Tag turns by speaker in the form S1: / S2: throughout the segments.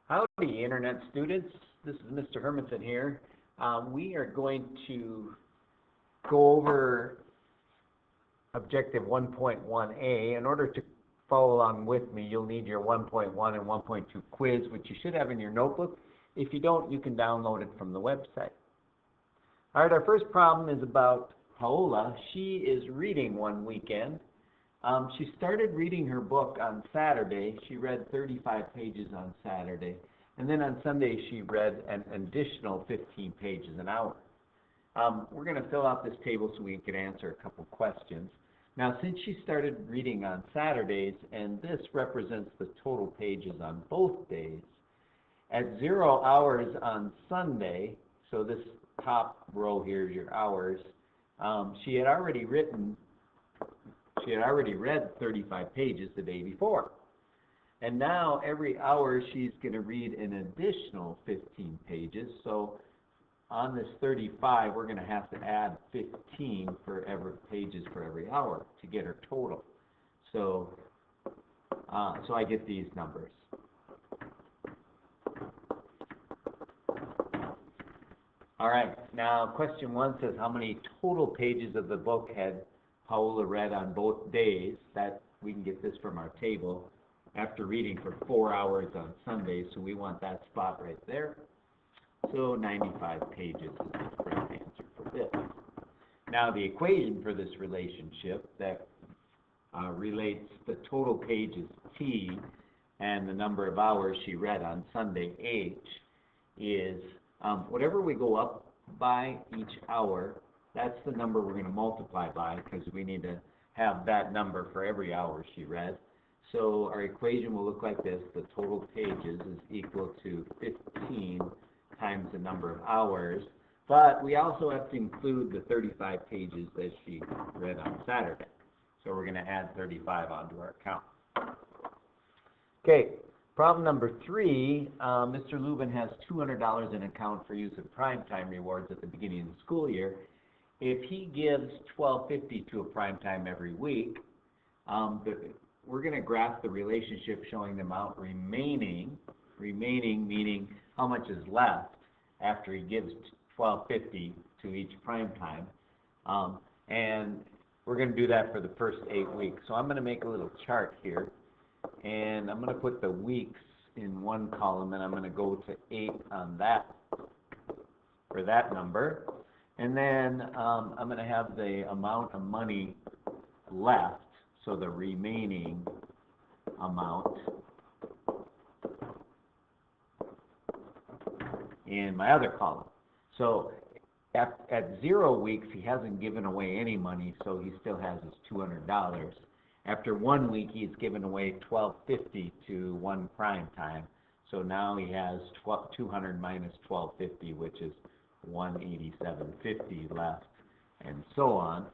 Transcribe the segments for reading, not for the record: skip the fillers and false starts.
S1: Howdy, Internet students. This is Mr. Hermanson here. We are going to go over Objective 1.1a. In order to follow along with me, you'll need your 1.1 and 1.2 quiz, which you should have in your notebook. If you don't, you can download it from the website. All right, our first problem is about Paola. She is reading one weekend. She started reading her book on Saturday. She read 35 pages on Saturday. And then on Sunday, she read an additional 15 pages an hour. We're going to fill out this table so we can answer a couple questions. Now, since she started reading on Saturdays, and this represents the total pages on both days, at 0 hours on Sunday, so this top row here is your hours, she had already read 35 pages the day before. And now every hour she's going to read an additional 15 pages. So on this 35, we're going to have to add 15 pages for every hour to get her total. So I get these numbers. All right, now question 1 says how many total pages of the book had Paola read on both days. That we can get this from our table after reading for 4 hours on Sunday, so we want that spot right there. So 95 pages is the correct answer for this. Now the equation for this relationship that relates the total pages T and the number of hours she read on Sunday H is whatever we go up by each hour, that's the number we're going to multiply by, because we need to have that number for every hour she read. So our equation will look like this. The total pages is equal to 15 times the number of hours. But we also have to include the 35 pages that she read on Saturday. So we're going to add 35 onto our account. Okay, problem number 3. Mr. Lubin has $200 in account for use of primetime rewards at the beginning of the school year. If he gives $12.50 to a prime time every week, we're going to graph the relationship showing the amount remaining meaning how much is left after he gives $12.50 to each prime time. And we're going to do that for the first 8 weeks. So I'm going to make a little chart here, and I'm going to put the weeks in one column, and I'm going to go to 8 on that for that number. And then I'm going to have the amount of money left, so the remaining amount, in my other column. So at 0 weeks, he hasn't given away any money, so he still has his $200. After 1 week, he's given away $12.50 to one prime time. So now he has 200 minus $12.50, which is $187.50 left, and so on.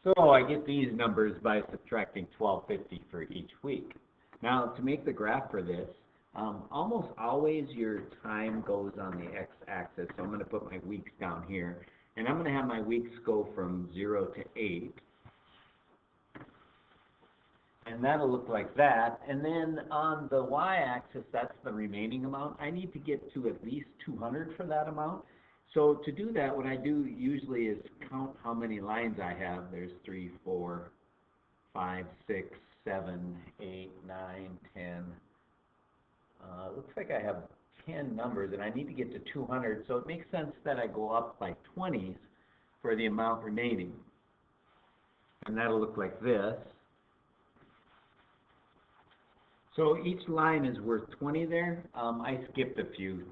S1: So I get these numbers by subtracting $12.50 for each week. Now, to make the graph for this, almost always your time goes on the x-axis. So I'm going to put my weeks down here, and I'm going to have my weeks go from 0 to 8. And that'll look like that. And then on the y-axis, that's the remaining amount. I need to get to at least 200 for that amount. So to do that, what I do usually is count how many lines I have. There's 3, 4, 5, 6, 7, 8, 9, 10. Looks like I have 10 numbers, and I need to get to 200. So it makes sense that I go up by 20s for the amount remaining. And that'll look like this. So each line is worth 20 there. I skipped a few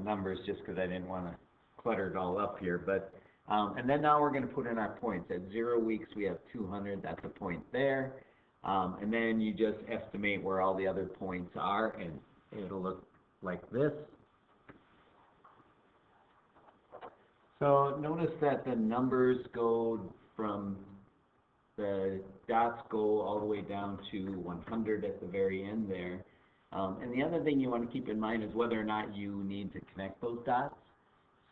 S1: numbers just because I didn't want to clutter it all up here. But and then now we're going to put in our points. At 0 weeks, we have 200. That's a point there. And then you just estimate where all the other points are, and it'll look like this. So notice that the numbers go from the dots go all the way down to 100 at the very end there. And the other thing you want to keep in mind is whether or not you need to connect those dots.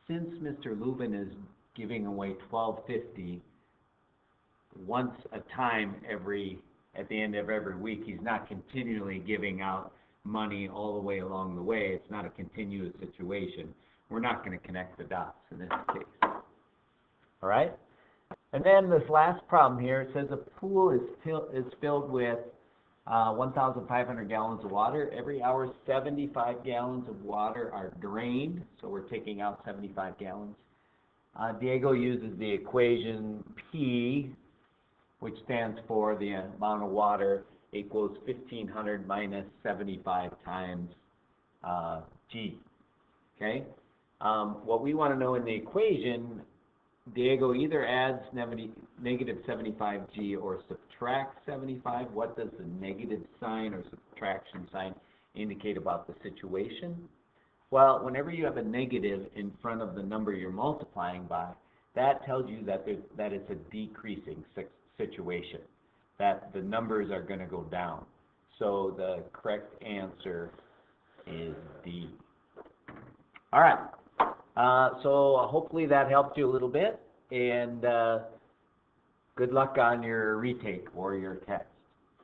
S1: Since Mr. Lubin is giving away $12.50 once a time every at the end of every week. He's not continually giving out money all the way along the way. It's not a continuous situation. We're not going to connect the dots in this case. All right? And then this last problem here, it says a pool is filled with 1,500 gallons of water. Every hour, 75 gallons of water are drained, so we're taking out 75 gallons. Diego uses the equation P, which stands for the amount of water equals 1,500 minus 75 times G. Okay? What we want to know in the equation, Diego either adds negative 75G or subtracts 75. What does the negative sign or subtraction sign indicate about the situation? Well, whenever you have a negative in front of the number you're multiplying by, that tells you that it's a decreasing situation, that the numbers are going to go down. So the correct answer is D. All right. So hopefully that helped you a little bit, and good luck on your retake or your test.